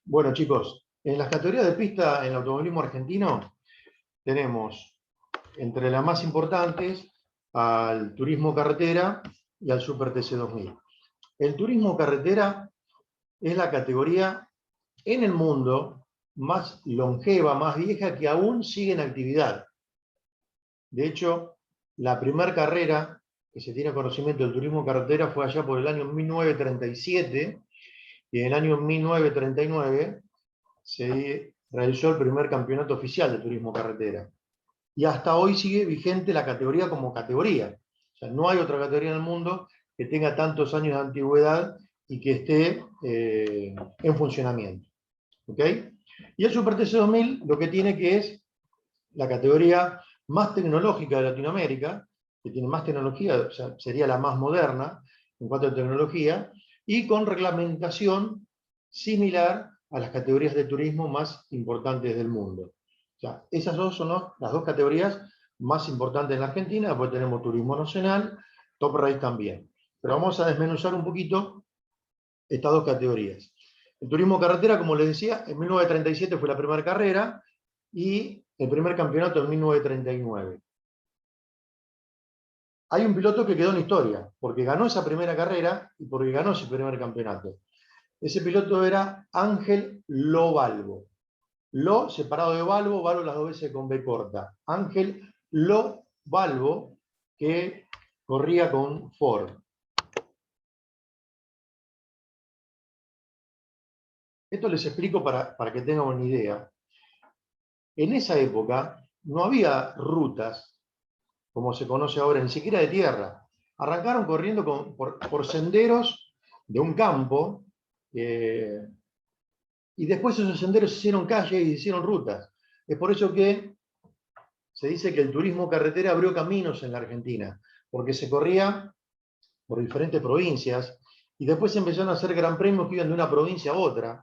Bueno, chicos, en las categorías de pista en el automovilismo argentino tenemos entre las más importantes al turismo carretera y al Super TC 2000. El turismo carretera es la categoría en el mundo más longeva, más vieja, que aún sigue en actividad. De hecho, la primera carrera que se tiene conocimiento del turismo carretera fue allá por el año 1937, y en el año 1939 se realizó el primer campeonato oficial de turismo carretera. Y hasta hoy sigue vigente la categoría como categoría. O sea, no hay otra categoría en el mundo que tenga tantos años de antigüedad y que esté en funcionamiento. ¿Ok? Y el Super TC 2000 lo que tiene que es la categoría más tecnológica de Latinoamérica, que tiene más tecnología, o sea, sería la más moderna en cuanto a tecnología, y con reglamentación similar a las categorías de turismo más importantes del mundo. O sea, esas dos son las dos categorías más importantes en la Argentina. Después tenemos turismo nacional, Top Race también. Pero vamos a desmenuzar un poquito estas dos categorías. El turismo carretera, como les decía, en 1937 fue la primera carrera y el primer campeonato en 1939. Hay un piloto que quedó en historia, porque ganó esa primera carrera y porque ganó ese primer campeonato. Ese piloto era Ángel Lo Balbo. Lo separado de Balbo, Balbo las dos veces con B corta. Ángel Lo Balbo, que corría con Ford. Esto les explico para que tengan una idea. En esa época no había rutas, como se conoce ahora, ni siquiera de tierra. Arrancaron corriendo por senderos de un campo, y después esos senderos se hicieron calles y se hicieron rutas. Es por eso que se dice que el turismo carretera abrió caminos en la Argentina, porque se corría por diferentes provincias, y después se empezaron a hacer gran premios que iban de una provincia a otra,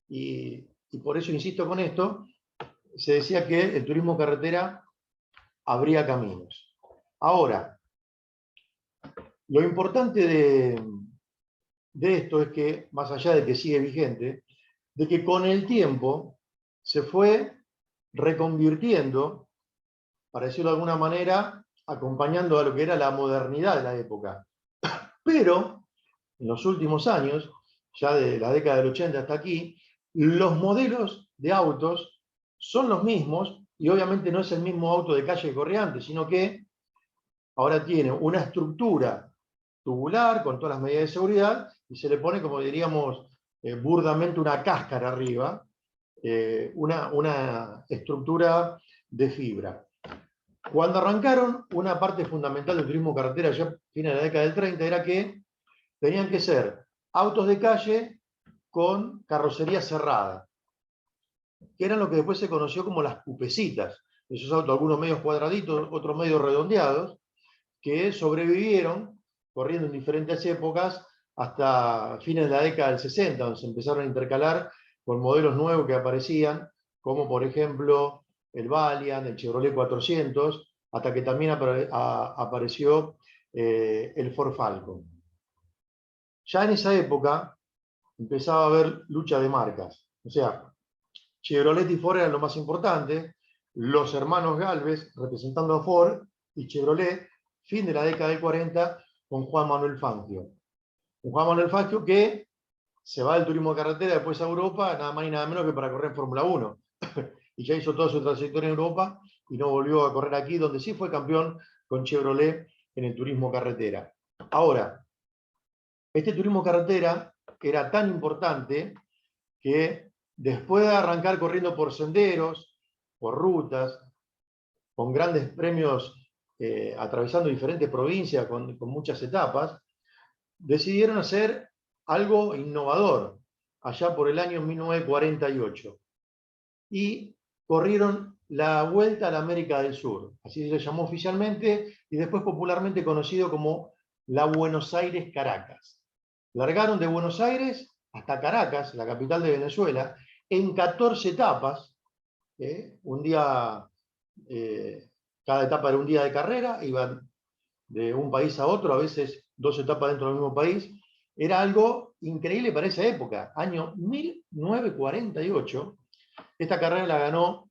y por eso insisto con esto, se decía que el turismo carretera abría caminos. Ahora, lo importante de esto es que, más allá de que sigue vigente, de que con el tiempo se fue reconvirtiendo, para decirlo de alguna manera, acompañando a lo que era la modernidad de la época. Pero, en los últimos años, ya de la década del 80 hasta aquí, los modelos de autos son los mismos, y obviamente no es el mismo auto de calle que corría antes, sino que ahora tiene una estructura tubular con todas las medidas de seguridad y se le pone, como diríamos burdamente, una cáscara arriba, una estructura de fibra. Cuando arrancaron, una parte fundamental del turismo carretera, ya a fines de la década del 30, era que tenían que ser autos de calle con carrocería cerrada, que eran lo que después se conoció como las cupecitas. Esos autos, algunos medios cuadraditos, otros medios redondeados, que sobrevivieron corriendo en diferentes épocas hasta fines de la década del 60, donde se empezaron a intercalar con modelos nuevos que aparecían, como por ejemplo el Valiant, el Chevrolet 400, hasta que también apareció el Ford Falcon. Ya en esa época empezaba a haber lucha de marcas. O sea, Chevrolet y Ford eran lo más importante, los hermanos Gálvez representando a Ford y Chevrolet, fin de la década del 40, con Juan Manuel Fangio. Un Juan Manuel Fangio que se va del turismo de carretera después a Europa, nada más y nada menos que para correr en Fórmula 1. Y ya hizo toda su trayectoria en Europa y no volvió a correr aquí, donde sí fue campeón con Chevrolet en el turismo carretera. Ahora, este turismo carretera era tan importante que después de arrancar corriendo por senderos, por rutas, con grandes premios, atravesando diferentes provincias con muchas etapas, decidieron hacer algo innovador allá por el año 1948 y corrieron la Vuelta a la América del Sur, así se llamó oficialmente y después popularmente conocido como la Buenos Aires-Caracas. Largaron de Buenos Aires hasta Caracas, la capital de Venezuela, en 14 etapas, un día, cada etapa era un día de carrera, iban de un país a otro, a veces 2 etapas dentro del mismo país, Era algo increíble para esa época, año 1948. Esta carrera la ganó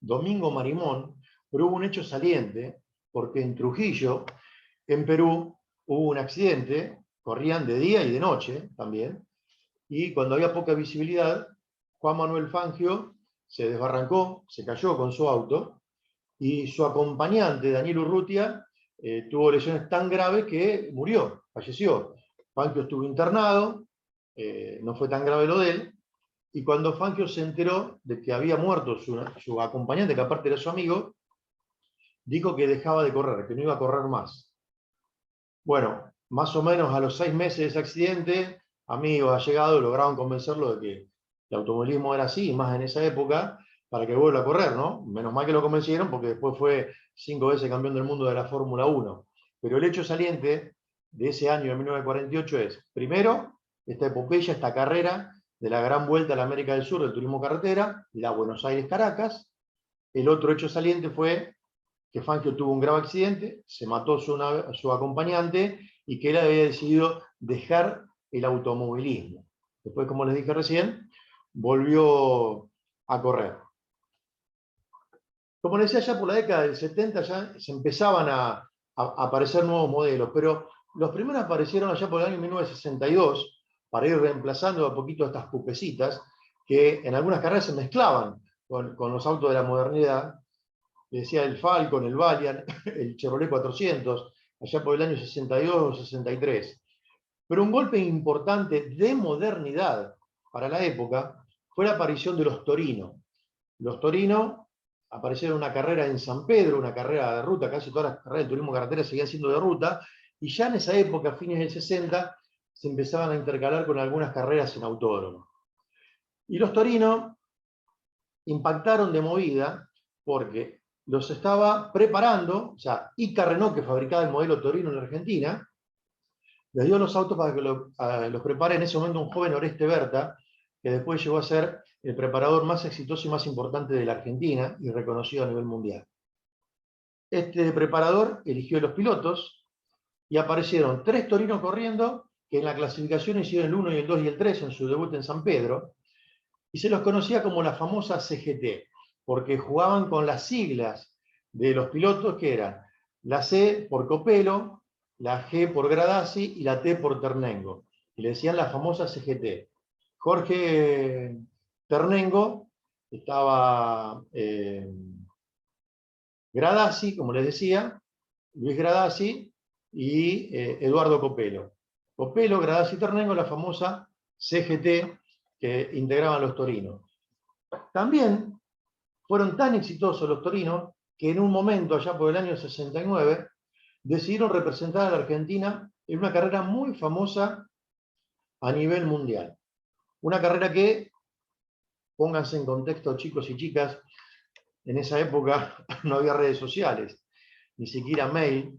Domingo Marimón, pero hubo un hecho saliente, porque en Trujillo, en Perú, hubo un accidente, corrían de día y de noche también, y cuando había poca visibilidad, Juan Manuel Fangio se desbarrancó, se cayó con su auto, y su acompañante, Daniel Urrutia, tuvo lesiones tan graves que murió, falleció. Fangio estuvo internado, no fue tan grave lo de él, y cuando Fangio se enteró de que había muerto su acompañante, que aparte era su amigo, dijo que dejaba de correr, que no iba a correr más. Bueno, más o menos a los 6 meses de ese accidente, amigos, allegados, lograron convencerlo de que el automovilismo era así, más en esa época, para que vuelva a correr, ¿no? Menos mal que lo convencieron, porque después fue 5 veces campeón del mundo de la Fórmula 1. Pero el hecho saliente de ese año de 1948 es, primero, esta epopeya, esta carrera de la gran vuelta a la América del Sur del turismo carretera, la Buenos Aires-Caracas. El otro hecho saliente fue que Fangio tuvo un grave accidente, se mató su acompañante y que él había decidido dejar el automovilismo. Después, como les dije recién, volvió a correr. Como les decía, ya por la década del 70 ya se empezaban a aparecer nuevos modelos, pero los primeros aparecieron allá por el año 1962 para ir reemplazando a poquito estas cupecitas que en algunas carreras se mezclaban con los autos de la modernidad. Decía el Falcon, el Valiant, el Chevrolet 400, allá por el año 62 o 63. Pero un golpe importante de modernidad para la época fue la aparición de los Torino. Los Torino aparecieron en una carrera en San Pedro, una carrera de ruta, casi todas las carreras de turismo carretera seguían siendo de ruta, y ya en esa época, a fines del 60, se empezaban a intercalar con algunas carreras en autódromo. Y los Torino impactaron de movida porque los estaba preparando, o sea, Ica Renault, que fabricaba el modelo Torino en la Argentina, les dio los autos para que los prepare en ese momento un joven Oreste Berta, que después llegó a ser el preparador más exitoso y más importante de la Argentina y reconocido a nivel mundial. Este preparador eligió los pilotos y aparecieron 3 Torinos corriendo, que en la clasificación hicieron el 1 y el 2 y el 3 en su debut en San Pedro, y se los conocía como la famosa CGT, porque jugaban con las siglas de los pilotos, que eran la C por Copelo, la G por Gradasi y la T por Ternengo. Y le decían la famosa CGT. Jorge Ternengo, estaba Gradasi, como les decía, Luis Gradasi y Eduardo Copelo. Copelo, Gradasi y Ternengo, la famosa CGT que integraban los torinos. También fueron tan exitosos los torinos que en un momento, allá por el año 69, decidieron representar a la Argentina en una carrera muy famosa a nivel mundial. Una carrera que, pónganse en contexto chicos y chicas, en esa época no había redes sociales, ni siquiera mail,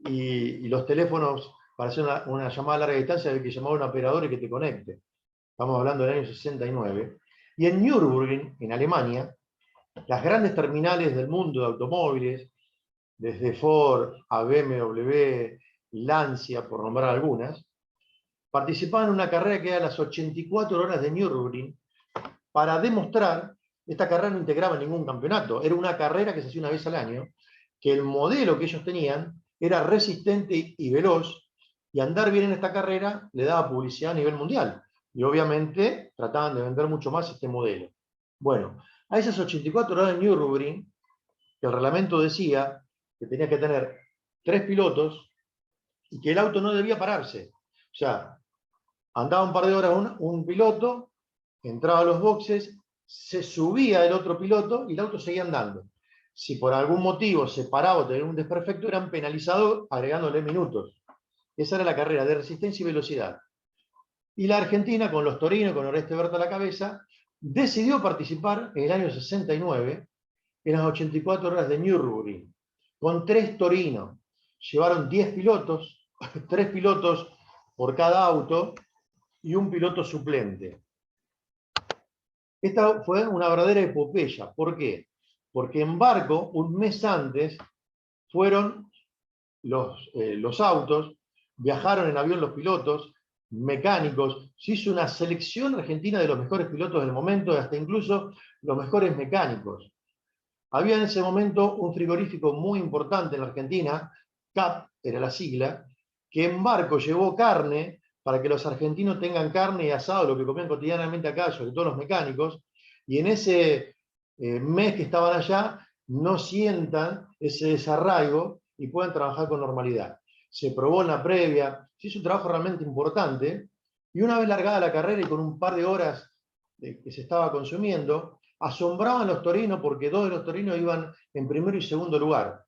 y los teléfonos para hacer una llamada a larga distancia había que llamar a un operador y que te conecte. Estamos hablando del año 69. Y en Nürburgring, en Alemania, las grandes terminales del mundo de automóviles, desde Ford a BMW, Lancia, por nombrar algunas, participaban en una carrera que era las 84 horas de Nürburgring para demostrar, esta carrera no integraba ningún campeonato, era una carrera que se hacía una vez al año, que el modelo que ellos tenían era resistente y veloz, y andar bien en esta carrera le daba publicidad a nivel mundial. Y obviamente trataban de vender mucho más este modelo. Bueno, a esas 84 horas de Nürburgring, que el reglamento decía que tenía que tener 3 pilotos y que el auto no debía pararse. O sea, andaba un par de horas un piloto, entraba a los boxes, se subía el otro piloto y el auto seguía andando. Si por algún motivo se paraba o tenía un desperfecto, eran penalizados agregándole minutos. Esa era la carrera de resistencia y velocidad. Y la Argentina, con los Torinos, con Oreste Berta a la cabeza, decidió participar en el año 69 en las 84 horas de Nürburgring, con 3 Torinos. Llevaron 10 pilotos, 3 pilotos por cada auto y un piloto suplente. Esta fue una verdadera epopeya. ¿Por qué? Porque en barco, un mes antes, fueron los autos, viajaron en avión los pilotos, mecánicos, se hizo una selección argentina de los mejores pilotos del momento, hasta incluso los mejores mecánicos. Había en ese momento un frigorífico muy importante en la Argentina, CAP era la sigla, que en barco llevó carne para que los argentinos tengan carne y asado, lo que comían cotidianamente acá, sobre todo los mecánicos, y en ese mes que estaban allá no sientan ese desarraigo y puedan trabajar con normalidad. Se probó en la previa, se hizo un trabajo realmente importante, y una vez largada la carrera y con un par de horas que se estaba consumiendo, asombraban los torinos porque dos de los torinos iban en primero y segundo lugar.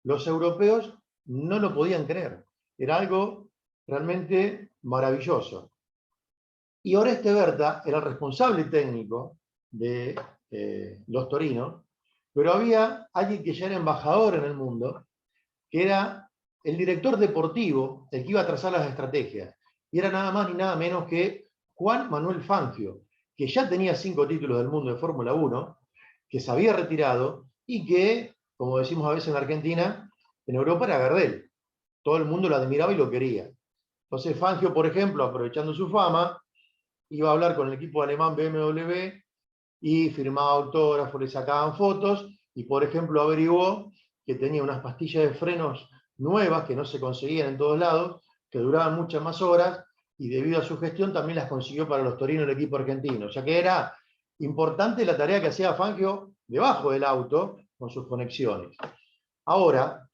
Los europeos no lo podían creer. Era algo realmente maravilloso. Y Oreste Berta era el responsable técnico de los torinos, pero había alguien que ya era embajador en el mundo, que era el director deportivo, el que iba a trazar las estrategias. Y era nada más ni nada menos que Juan Manuel Fangio, que ya tenía 5 títulos del mundo de Fórmula 1, que se había retirado y que, como decimos a veces en Argentina, en Europa era Gardel. Todo el mundo lo admiraba y lo quería. Entonces Fangio, por ejemplo, aprovechando su fama, iba a hablar con el equipo alemán BMW y firmaba autógrafos, le sacaban fotos y, por ejemplo, averiguó que tenía unas pastillas de frenos nuevas que no se conseguían en todos lados, que duraban muchas más horas, y debido a su gestión también las consiguió para los torinos del equipo argentino. O sea que era importante la tarea que hacía Fangio debajo del auto con sus conexiones. Ahora,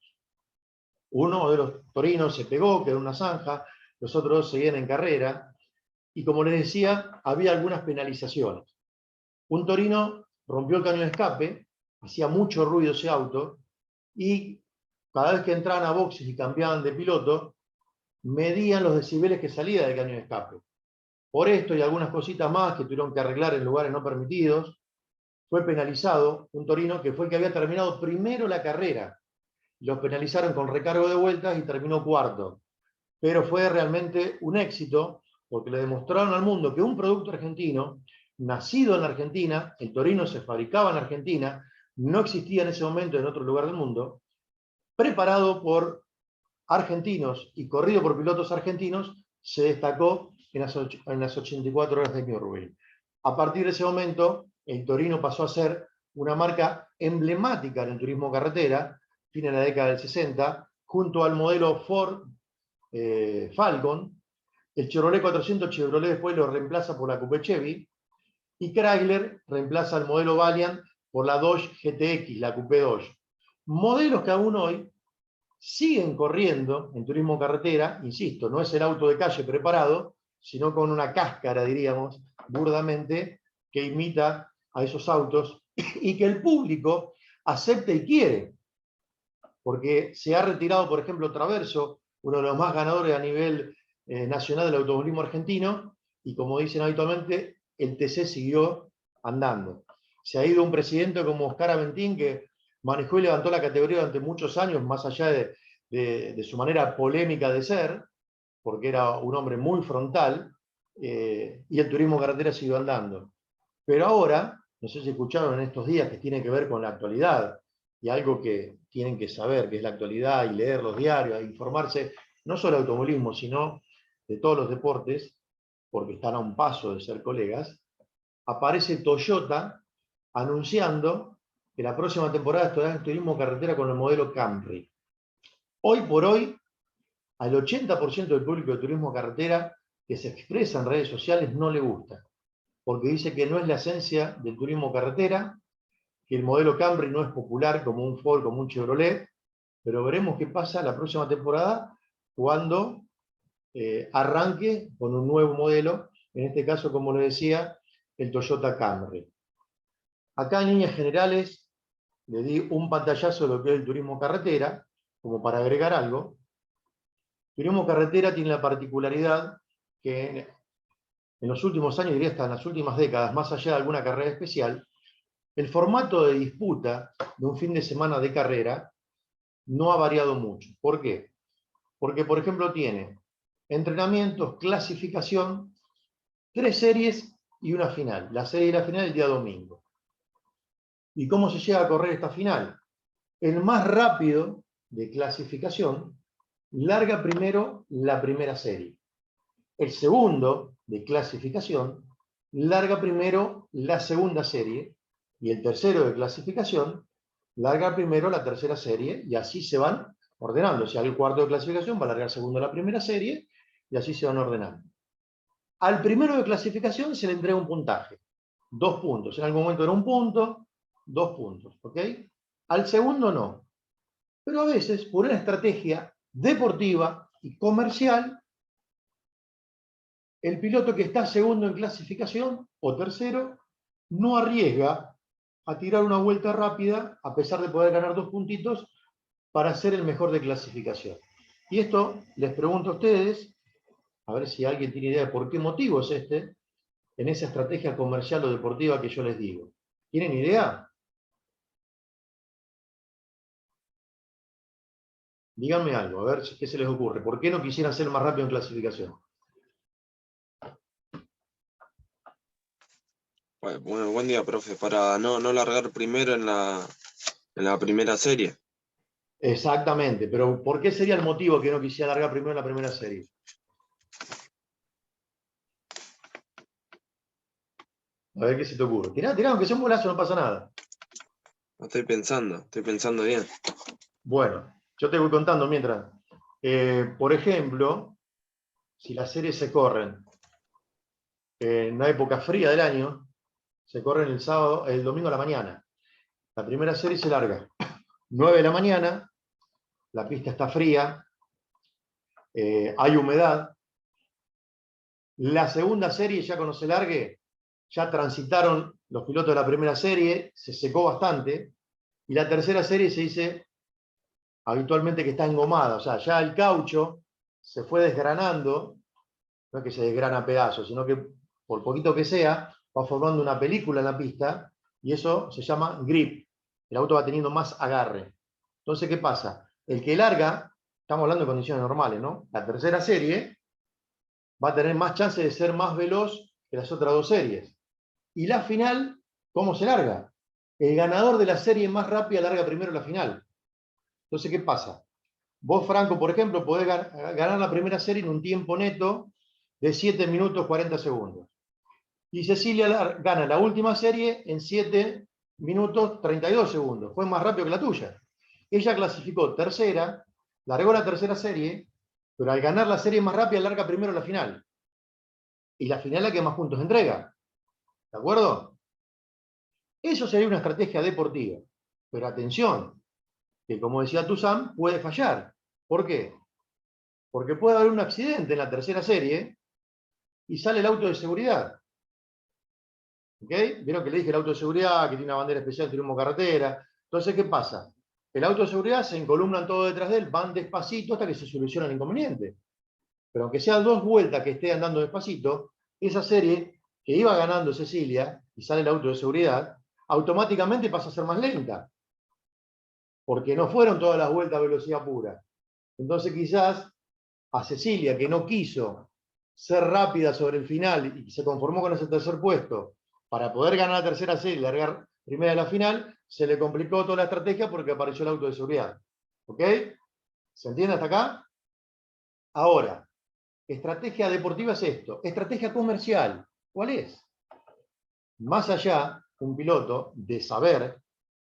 uno de los torinos se pegó, quedó en una zanja, los otros dos seguían en carrera, y como les decía, había algunas penalizaciones. Un torino rompió el caño de escape, hacía mucho ruido ese auto, y cada vez que entraban a boxes y cambiaban de piloto, medían los decibeles que salía del caño de escape. Por esto y algunas cositas más que tuvieron que arreglar en lugares no permitidos, fue penalizado un torino que fue el que había terminado primero la carrera. Los penalizaron con recargo de vueltas y terminó cuarto. Pero fue realmente un éxito porque le demostraron al mundo que un producto argentino, nacido en la Argentina, el torino se fabricaba en Argentina, no existía en ese momento en otro lugar del mundo, preparado por argentinos y corrido por pilotos argentinos, se destacó en las 84 horas de Nürburgring. A partir de ese momento, el torino pasó a ser una marca emblemática en el turismo carretera, fin de la década del 60, junto al modelo Ford Falcon. El Chevrolet 400 Chevrolet después lo reemplaza por la Coupé Chevy, y Chrysler reemplaza el modelo Valiant por la Dodge GTX, la Coupé Dodge. Modelos que aún hoy siguen corriendo en turismo carretera, insisto, no es el auto de calle preparado, sino con una cáscara, diríamos, burdamente, que imita a esos autos y que el público acepta y quiere. Porque se ha retirado, por ejemplo, Traverso, uno de los más ganadores a nivel nacional del automovilismo argentino, y como dicen habitualmente, el TC siguió andando. Se ha ido un presidente como Oscar Aventín, que manejó y levantó la categoría durante muchos años, más allá de su manera polémica de ser, porque era un hombre muy frontal, y el turismo carretera siguió andando. Pero ahora, no sé si escucharon en estos días que tiene que ver con la actualidad, y algo que tienen que saber, que es la actualidad, y leer los diarios, e informarse, no solo de automovilismo, sino de todos los deportes, porque están a un paso de ser colegas, aparece Toyota anunciando que la próxima temporada estará en turismo carretera con el modelo Camry. Hoy por hoy, al 80% del público de turismo carretera que se expresa en redes sociales no le gusta, porque dice que no es la esencia del turismo carretera, que el modelo Camry no es popular como un Ford, como un Chevrolet, pero veremos qué pasa la próxima temporada cuando arranque con un nuevo modelo, en este caso, como les decía, el Toyota Camry. Acá en líneas generales le di un pantallazo de lo que es el turismo carretera, como para agregar algo. Turismo carretera tiene la particularidad que en los últimos años, diría hasta en las últimas décadas, más allá de alguna carrera especial, el formato de disputa de un fin de semana de carrera no ha variado mucho. ¿Por qué? Porque, por ejemplo, tiene entrenamientos, clasificación, 3 series y una final. La serie y la final el día domingo. ¿Y cómo se llega a correr esta final? El más rápido de clasificación larga primero la primera serie. El segundo, de clasificación, larga primero la segunda serie, y el tercero de clasificación larga primero la tercera serie, y así se van ordenando. Si hay el cuarto de clasificación, va a largar segundo la primera serie, y así se van ordenando. Al primero de clasificación se le entrega un puntaje. 2 puntos. En algún momento era 1 punto, 2 puntos. ¿Ok? Al segundo no. Pero a veces, por una estrategia deportiva y comercial, el piloto que está segundo en clasificación o tercero no arriesga a tirar una vuelta rápida, a pesar de poder ganar 2 puntitos, para ser el mejor de clasificación. Y esto les pregunto a ustedes, a ver si alguien tiene idea de por qué motivo es este, en esa estrategia comercial o deportiva que yo les digo. ¿Tienen idea? Díganme algo, a ver qué se les ocurre. ¿Por qué no quisieran ser más rápido en clasificación? Bueno, buen día, profe. Para no largar primero en la primera serie. Exactamente, pero ¿por qué sería el motivo que no quisiera largar primero en la primera serie? A ver qué se te ocurre. Tirá, aunque sea un golazo, no pasa nada. Estoy pensando bien. Bueno, yo te voy contando mientras. Por ejemplo, si las series se corren en una época fría del año, se corren el domingo a la mañana. La primera serie se larga 9 de la mañana, la pista está fría, hay humedad. La segunda serie, ya cuando se largue, ya transitaron los pilotos de la primera serie, se secó bastante, y la tercera serie se dice habitualmente que está engomada, o sea, ya el caucho se fue desgranando, no es que se desgrana a pedazos, sino que por poquito que sea, va formando una película en la pista, y eso se llama grip. El auto va teniendo más agarre. Entonces, ¿qué pasa? El que larga, estamos hablando de condiciones normales, ¿no? La tercera serie va a tener más chance de ser más veloz que las otras 2 series. Y la final, ¿cómo se larga? El ganador de la serie más rápida larga primero la final. Entonces, ¿qué pasa? Vos, Franco, por ejemplo, podés ganar la primera serie en un tiempo neto de 7 minutos 40 segundos. Y Cecilia gana la última serie en 7 minutos 32 segundos. Fue más rápido que la tuya. Ella clasificó tercera, largó la tercera serie, pero al ganar la serie más rápida larga primero la final. Y la final la que más puntos entrega. ¿De acuerdo? Eso sería una estrategia deportiva. Pero atención, que como decía Tuzán, puede fallar. ¿Por qué? Porque puede haber un accidente en la tercera serie y sale el auto de seguridad. ¿Ok? Vieron que le dije el auto de seguridad, que tiene una bandera especial de turismo carretera. Entonces, ¿qué pasa? El auto de seguridad se encolumnan todo detrás de él, van despacito hasta que se soluciona el inconveniente. Pero aunque sean 2 vueltas que esté andando despacito, esa serie que iba ganando Cecilia y sale el auto de seguridad, automáticamente pasa a ser más lenta. Porque no fueron todas las vueltas a velocidad pura. Entonces quizás a Cecilia, que no quiso ser rápida sobre el final y se conformó con ese tercer puesto para poder ganar la tercera serie y largar primera de la final, se le complicó toda la estrategia porque apareció el auto de seguridad. ¿Ok? ¿Se entiende hasta acá? Ahora, estrategia deportiva es esto. Estrategia comercial, ¿cuál es? Más allá, un piloto de saber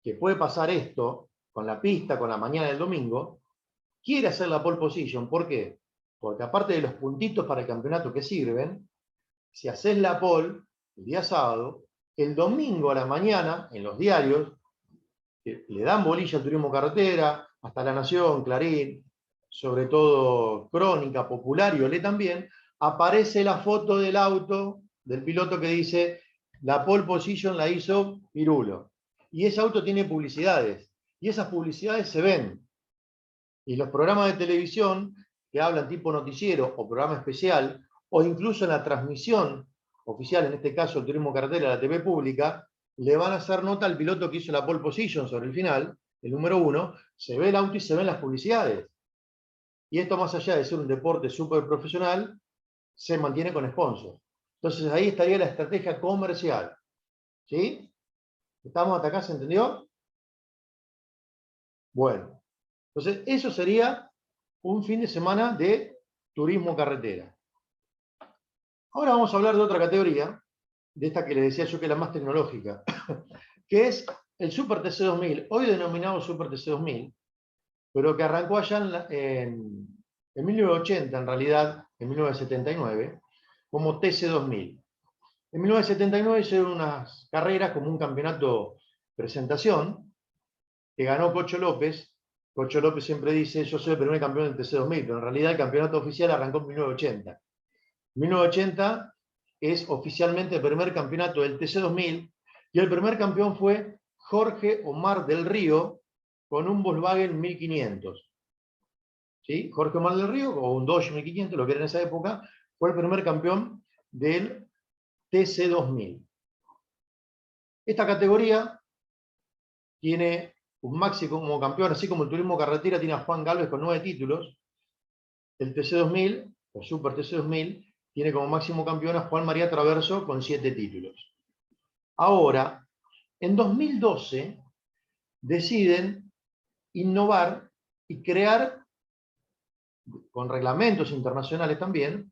que puede pasar esto con la pista, con la mañana del domingo, quiere hacer la pole position. ¿Por qué? Porque aparte de los puntitos para el campeonato que sirven, si haces la pole el día sábado, el domingo a la mañana, en los diarios, que le dan bolilla al turismo carretera, hasta La Nación, Clarín, sobre todo Crónica, Popular y Olé también, aparece la foto del auto del piloto que dice la pole position la hizo Pirulo. Y ese auto tiene publicidades, y esas publicidades se ven. Y los programas de televisión que hablan tipo noticiero o programa especial, o incluso en la transmisión oficial, en este caso el turismo carretera, la TV pública, le van a hacer nota al piloto que hizo la pole position sobre el final, el número 1, se ve el auto y se ven las publicidades. Y esto, más allá de ser un deporte súper profesional, se mantiene con sponsors. Entonces ahí estaría la estrategia comercial. ¿Sí? ¿Estamos hasta acá? ¿Se entendió? Bueno, entonces eso sería un fin de semana de turismo carretera. Ahora vamos a hablar de otra categoría, de esta que les decía yo que es la más tecnológica, que es el Super TC2000, hoy denominado Super TC2000, pero que arrancó allá en 1980, en realidad, en 1979, como TC2000. En 1979 hicieron unas carreras como un campeonato presentación, que ganó Cocho López. Cocho López siempre dice, yo soy el primer campeón del TC2000, pero en realidad el campeonato oficial arrancó en 1980. 1980 es oficialmente el primer campeonato del TC2000 y el primer campeón fue Jorge Omar del Río con un Volkswagen 1500. ¿Sí? Jorge Omar del Río, o un Dodge 1500, lo que era en esa época, fue el primer campeón del TC2000. Esta categoría tiene un máximo como campeón, así como el turismo carretera tiene a Juan Galvez con 9 títulos, el TC2000, o Super TC2000, tiene como máximo campeón a Juan María Traverso con 7 títulos. Ahora, en 2012, deciden innovar y crear, con reglamentos internacionales también,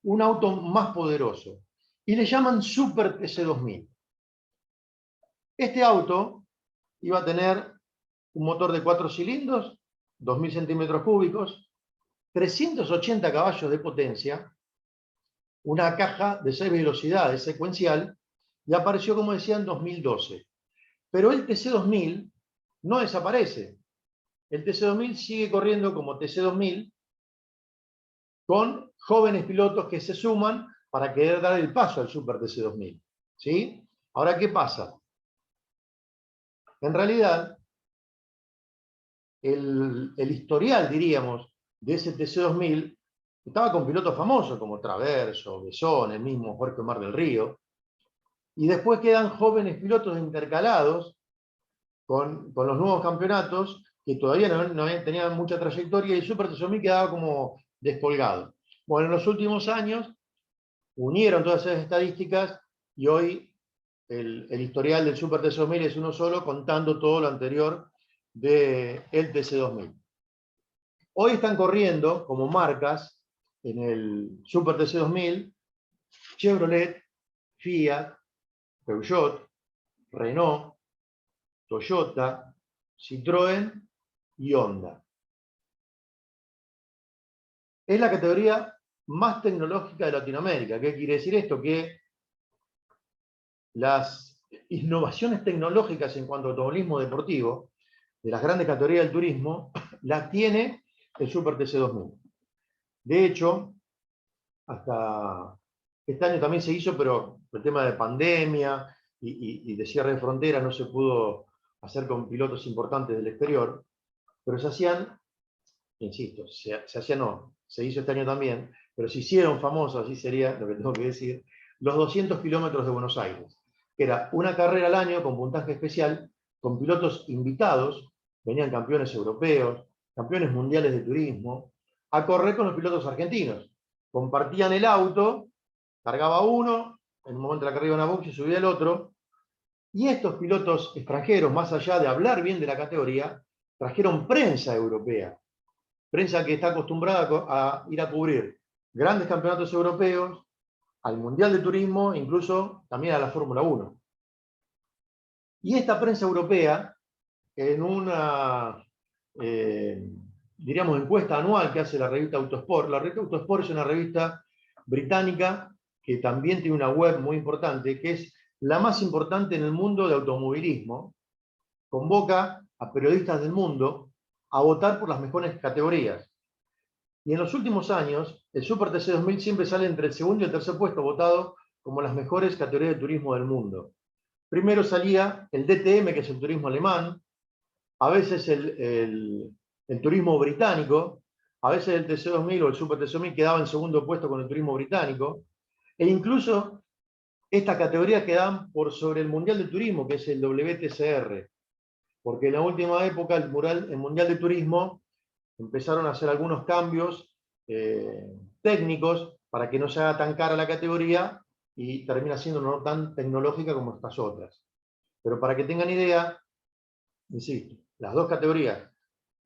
un auto más poderoso. Y le llaman Super TC2000. Este auto iba a tener un motor de 4 cilindros, 2.000 centímetros cúbicos, 380 caballos de potencia, una caja de 6 velocidades secuencial, y apareció, como decía, en 2012. Pero el TC2000 no desaparece. El TC2000 sigue corriendo como TC2000 con jóvenes pilotos que se suman para querer dar el paso al Super TC2000. ¿Sí? Ahora, ¿qué pasa? En realidad, el historial, diríamos, de ese TC2000 estaba con pilotos famosos como Traverso, Besón, el mismo Jorge Omar del Río, y después quedan jóvenes pilotos intercalados con los nuevos campeonatos que todavía no tenían mucha trayectoria y el Super TC2000 quedaba como descolgado. Bueno, en los últimos años unieron todas esas estadísticas y hoy el historial del Super TC2000 es uno solo, contando todo lo anterior del TC2000. Hoy están corriendo como marcas en el Super TC2000 Chevrolet, Fiat, Peugeot, Renault, Toyota, Citroën y Honda. Es la categoría más tecnológica de Latinoamérica. ¿Qué quiere decir esto? Que las innovaciones tecnológicas en cuanto a automovilismo deportivo, de las grandes categorías del turismo, las tiene el Super TC2000. De hecho, hasta este año también se hizo, pero el tema de pandemia y de cierre de fronteras no se pudo hacer con pilotos importantes del exterior, pero se hacían, insisto, se hizo este año también, pero se hicieron famosos, así sería lo que tengo que decir, los 200 kilómetros de Buenos Aires, que era una carrera al año con puntaje especial, con pilotos invitados, venían campeones europeos, campeones mundiales de turismo, a correr con los pilotos argentinos. Compartían el auto, cargaba uno, en un momento de la carrera iba a una box y subía el otro, y estos pilotos extranjeros, más allá de hablar bien de la categoría, trajeron prensa europea, prensa que está acostumbrada a ir a cubrir grandes campeonatos europeos, al Mundial de Turismo, incluso también a la Fórmula 1. Y esta prensa europea, en una, diríamos, encuesta anual que hace la revista Autosport, la revista Autosport es una revista británica que también tiene una web muy importante, que es la más importante en el mundo de automovilismo, convoca a periodistas del mundo a votar por las mejores categorías. Y en los últimos años, el Super TC2000 siempre sale entre el segundo y el tercer puesto votado como las mejores categorías de turismo del mundo. Primero salía el DTM, que es el turismo alemán, a veces el turismo británico, a veces el TC2000 o el Super TC2000 quedaba en segundo puesto con el turismo británico, e incluso estas categorías quedaban por sobre el Mundial de Turismo, que es el WTCR, porque en la última época el Mundial de Turismo empezaron a hacer algunos cambios técnicos para que no se haga tan cara la categoría y termina siendo no tan tecnológica como estas otras. Pero para que tengan idea, insisto, las dos categorías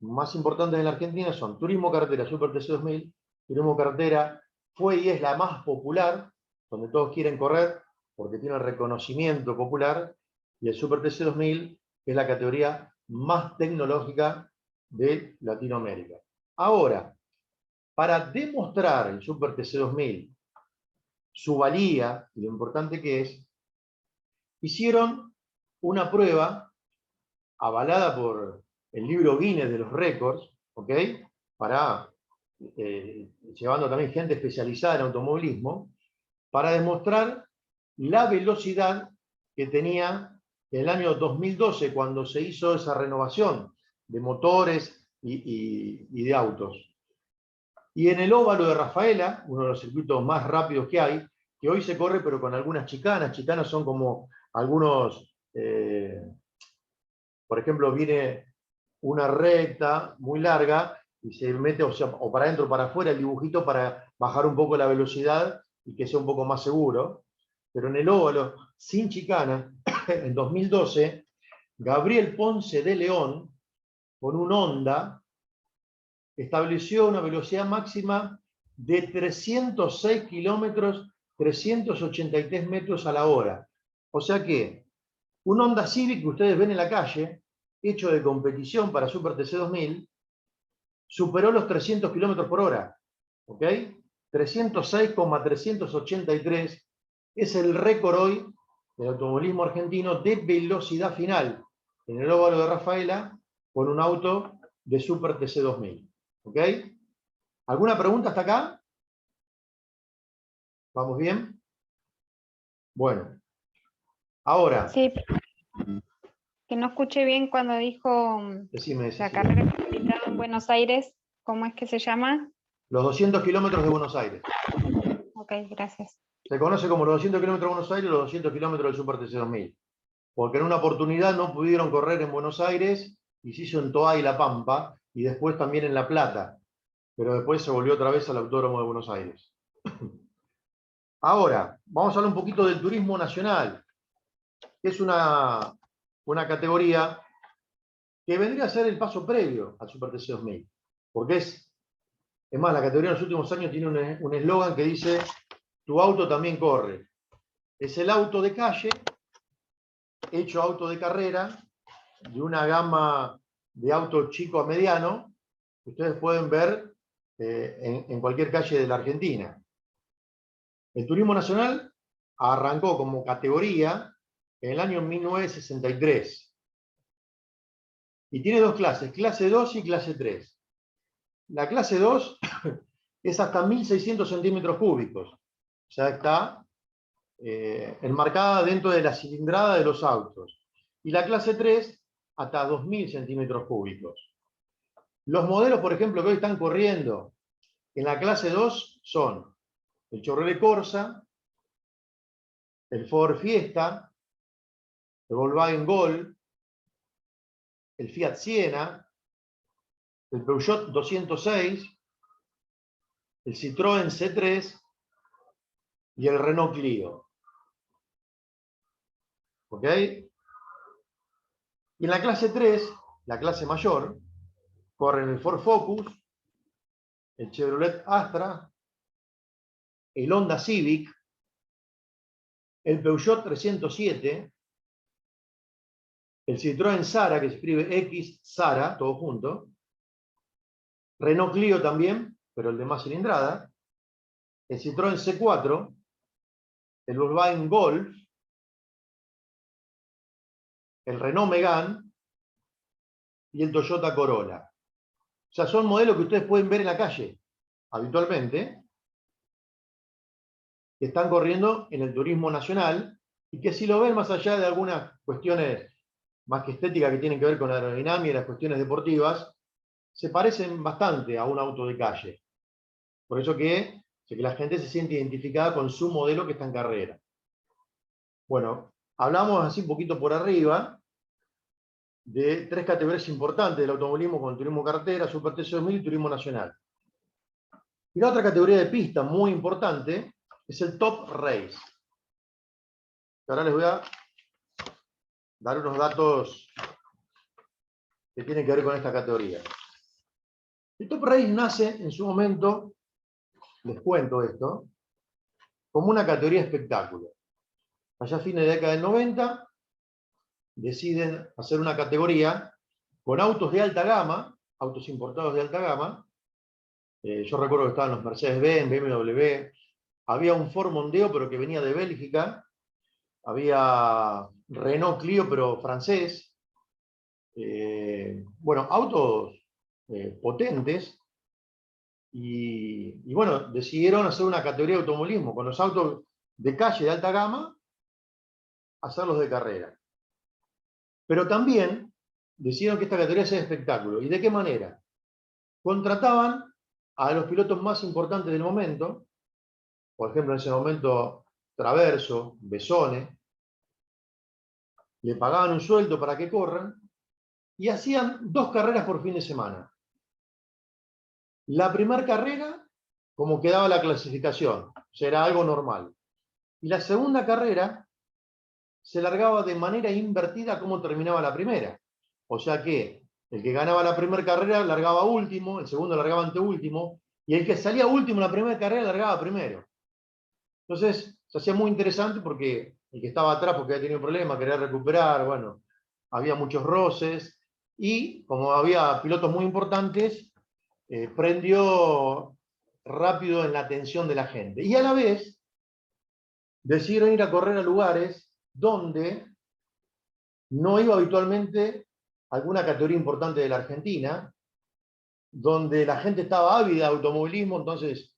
más importantes en la Argentina son Turismo Carretera Super TC2000. Turismo Carretera fue y es la más popular, donde todos quieren correr porque tiene el reconocimiento popular, y el Super TC 2000 es la categoría más tecnológica de Latinoamérica. Ahora, para demostrar el Super TC 2000, su valía y lo importante que es, hicieron una prueba avalada por el libro Guinness de los récords, ¿ok? Llevando también gente especializada en automovilismo, para demostrar la velocidad que tenía en el año 2012, cuando se hizo esa renovación de motores y de autos. Y en el óvalo de Rafaela, uno de los circuitos más rápidos que hay, que hoy se corre pero con algunas chicanas. Chicanas son como algunos, por ejemplo, viene una recta muy larga y se mete o para adentro o para afuera el dibujito para bajar un poco la velocidad y que sea un poco más seguro. Pero en el óvalo, sin chicana, en 2012, Gabriel Ponce de León, con un Honda, estableció una velocidad máxima de 306 kilómetros, 383 metros a la hora. O sea que un Honda Civic que ustedes ven en la calle, hecho de competición para Super TC 2000, superó los 300 kilómetros por hora. ¿Ok? 306,383 es el récord hoy del automovilismo argentino de velocidad final en el óvalo de Rafaela con un auto de Super TC 2000. ¿Ok? ¿Alguna pregunta hasta acá? ¿Vamos bien? Bueno. Ahora. Sí, que no escuché bien cuando dijo Decime, la carrera complicada en Buenos Aires. ¿Cómo es que se llama? Los 200 kilómetros de Buenos Aires. Ok, gracias. Se conoce como los 200 kilómetros de Buenos Aires y los 200 kilómetros del Super TC 2000. Porque en una oportunidad no pudieron correr en Buenos Aires y se hizo en Toay y La Pampa, y después también en La Plata. Pero después se volvió otra vez al Autódromo de Buenos Aires. Ahora, vamos a hablar un poquito del turismo nacional, que es una categoría que vendría a ser el paso previo al Super TC 2000. Porque es más, la categoría en los últimos años tiene un eslogan que dice: tu auto también corre. Es el auto de calle, hecho auto de carrera, de una gama de auto chico a mediano, que ustedes pueden ver en cualquier calle de la Argentina. El turismo nacional arrancó como categoría en el año 1963. Y tiene dos clases, clase 2 y clase 3. La clase 2 es hasta 1.600 centímetros cúbicos. O sea, está enmarcada dentro de la cilindrada de los autos. Y la clase 3 hasta 2.000 centímetros cúbicos. Los modelos, por ejemplo, que hoy están corriendo en la clase 2 son el Chevrolet Corsa, el Ford Fiesta, el Volkswagen Gol, el Fiat Siena, el Peugeot 206, el Citroën C3 y el Renault Clio. ¿Ok? Y en la clase 3, la clase mayor, corren el Ford Focus, el Chevrolet Astra, el Honda Civic, el Peugeot 307, el Citroën Sara, que se escribe X Sara, todo junto, Renault Clio también, pero el de más cilindrada, el Citroën C4, el Volkswagen Golf, el Renault Megane y el Toyota Corolla. O sea, son modelos que ustedes pueden ver en la calle habitualmente, que están corriendo en el turismo nacional, y que si lo ven más allá de algunas cuestiones más que estéticas que tienen que ver con la aerodinámica y las cuestiones deportivas, se parecen bastante a un auto de calle. Por eso que la gente se siente identificada con su modelo que está en carrera. Bueno, hablamos así un poquito por arriba de tres categorías importantes del automovilismo, con el turismo carretera, Super TC 2000 y turismo nacional. Y la otra categoría de pista muy importante es el Top Race. Ahora les voy a dar unos datos que tienen que ver con esta categoría. El Top Race nace en su momento, les cuento esto, como una categoría espectáculo. Allá a fines de la década del 90, deciden hacer una categoría con autos de alta gama, autos importados de alta gama. Yo recuerdo que estaban los Mercedes-Benz, BMW, había un Ford Mondeo, pero que venía de Bélgica, había Renault Clio, pero francés. Bueno, autos potentes. Y bueno, decidieron hacer una categoría de automovilismo con los autos de calle de alta gama, hacerlos de carrera. Pero también decidieron que esta categoría sea de espectáculo. ¿Y de qué manera? Contrataban a los pilotos más importantes del momento, por ejemplo, en ese momento Traverso, Besone, le pagaban un sueldo para que corran, y hacían 2 carreras por fin de semana. La primera carrera, como quedaba la clasificación, o sea, era algo normal. Y la segunda carrera se largaba de manera invertida como terminaba la primera. O sea que el que ganaba la primera carrera largaba último, el segundo largaba anteúltimo, y el que salía último en la primera carrera largaba primero. Entonces, se hacía muy interesante porque el que estaba atrás, porque había tenido problemas, quería recuperar, bueno, había muchos roces, y como había pilotos muy importantes, prendió rápido en la atención de la gente. Y a la vez, decidieron ir a correr a lugares donde no iba habitualmente alguna categoría importante de la Argentina, donde la gente estaba ávida de automovilismo. Entonces,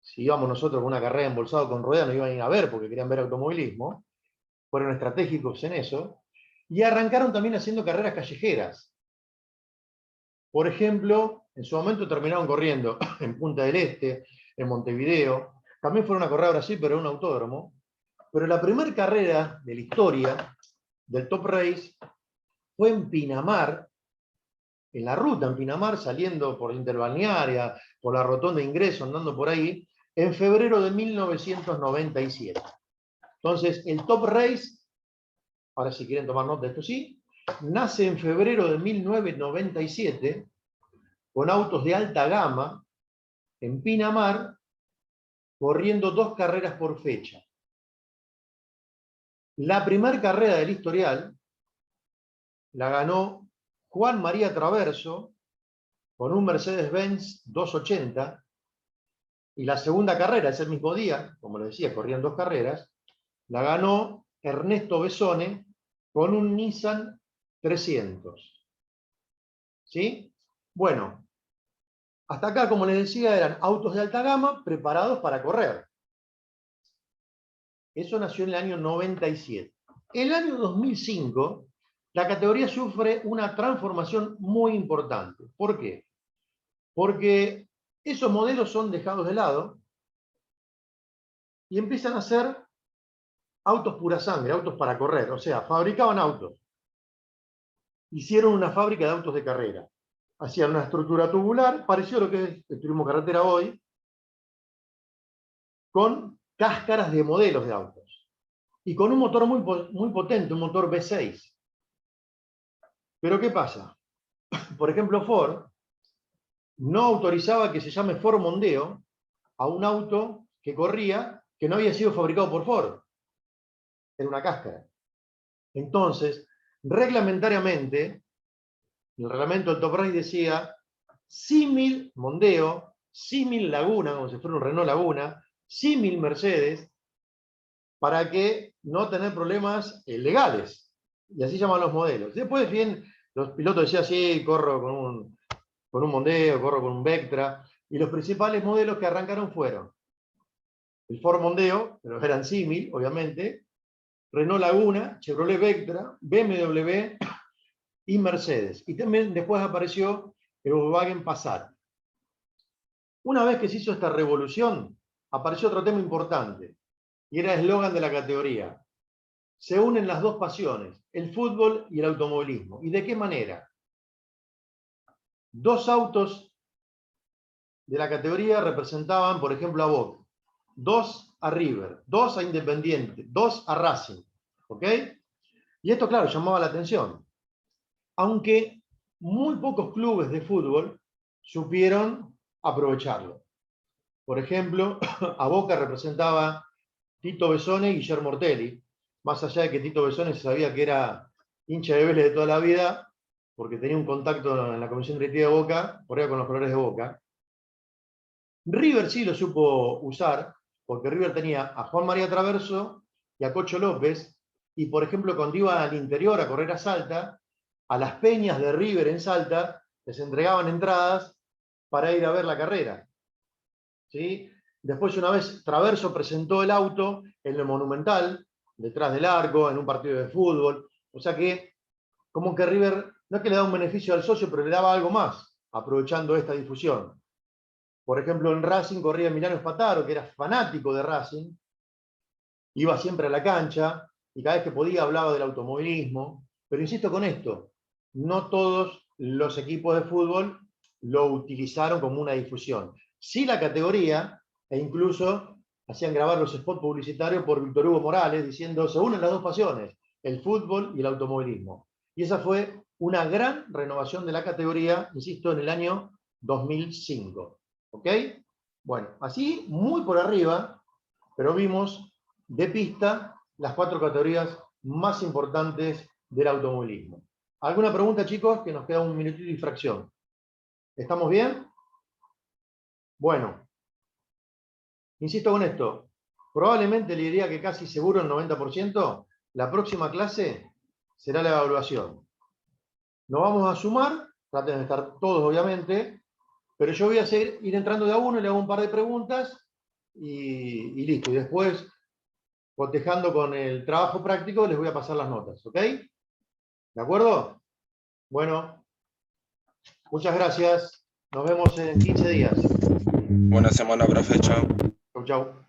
si íbamos nosotros con una carrera embolsado con ruedas, nos iban a ir a ver porque querían ver automovilismo. Fueron estratégicos en eso. Y arrancaron también haciendo carreras callejeras. Por ejemplo, en su momento terminaron corriendo en Punta del Este, en Montevideo. También fueron a correr a Brasil, pero en un autódromo. Pero la primera carrera de la historia del Top Race fue en Pinamar, en la ruta en Pinamar, saliendo por Interbalnearia, por la rotonda de ingreso, andando por ahí, en febrero de 1997. Entonces, el Top Race, ahora si quieren tomar nota de esto sí, nace en febrero de 1997, con autos de alta gama, en Pinamar, corriendo 2 carreras por fecha. La primera carrera del historial la ganó Juan María Traverso con un Mercedes-Benz 280, y la segunda carrera, ese mismo día, como les decía, corrían 2 carreras, la ganó Ernesto Besone con un Nissan 300. ¿Sí? Bueno, hasta acá, como les decía, eran autos de alta gama preparados para correr. Eso nació en el año 97. En el año 2005, la categoría sufre una transformación muy importante. ¿Por qué? Porque esos modelos son dejados de lado y empiezan a ser autos pura sangre, autos para correr. O sea, fabricaban autos. Hicieron una fábrica de autos de carrera. Hacían una estructura tubular, parecido a lo que es el turismo carretera hoy, con cáscaras de modelos de autos. Y con un motor muy potente, un motor V6. Pero ¿qué pasa? Por ejemplo, Ford no autorizaba que se llame Ford Mondeo a un auto que corría que no había sido fabricado por Ford. Era una cáscara. Entonces, reglamentariamente, el reglamento del Top Race decía símil Mondeo, símil Laguna, como si fuera un Renault Laguna, símil Mercedes, para que no tener problemas legales. Y así llaman los modelos. Después, bien, los pilotos decían, sí, corro con un Mondeo, corro con un Vectra, y los principales modelos que arrancaron fueron el Ford Mondeo, pero eran símil, obviamente, Renault Laguna, Chevrolet Vectra, BMW y Mercedes. Y también después apareció el Volkswagen Passat. Una vez que se hizo esta revolución, apareció otro tema importante, y era el eslogan de la categoría. Se unen las 2 pasiones, el fútbol y el automovilismo. ¿Y de qué manera? 2 autos de la categoría representaban, por ejemplo, a Boca, 2 a River, 2 a Independiente, 2 a Racing. ¿Ok? Y esto, claro, llamaba la atención. Aunque muy pocos clubes de fútbol supieron aprovecharlo. Por ejemplo, a Boca representaba Tito Besone y Guillermo Ortelli. Más allá de que Tito Besone se sabía que era hincha de Vélez de toda la vida, porque tenía un contacto en la comisión directiva de Boca, por ahí con los colores de Boca. River sí lo supo usar, porque River tenía a Juan María Traverso y a Cocho López, y por ejemplo cuando iba al interior a correr a Salta, a las peñas de River en Salta les entregaban entradas para ir a ver la carrera. ¿Sí? Después una vez Traverso presentó el auto en el Monumental, detrás del arco, en un partido de fútbol, o sea que como que River no es que le da un beneficio al socio, pero le daba algo más, aprovechando esta difusión. Por ejemplo, en Racing corría Emiliano Spataro, que era fanático de Racing, iba siempre a la cancha, y cada vez que podía hablaba del automovilismo. Pero insisto con esto, no todos los equipos de fútbol lo utilizaron como una difusión. Sí la categoría, e incluso hacían grabar los spots publicitarios por Víctor Hugo Morales, diciendo, se unen las dos pasiones, el fútbol y el automovilismo. Y esa fue una gran renovación de la categoría, insisto, en el año 2005. ¿Ok? Bueno, así muy por arriba, pero vimos de pista las 4 categorías más importantes del automovilismo. ¿Alguna pregunta, chicos? Que nos queda un minutito y fracción. ¿Estamos bien? Bueno, insisto con esto. Probablemente le diría que casi seguro el 90%, la próxima clase será la evaluación. Nos vamos a sumar, traten de estar todos obviamente, pero yo voy a ir entrando de a uno, le hago un par de preguntas y listo. Y después, cotejando con el trabajo práctico, les voy a pasar las notas, ¿ok? ¿De acuerdo? Bueno, muchas gracias. Nos vemos en 15 días. Buena semana, profe. Chao. Chau, chau.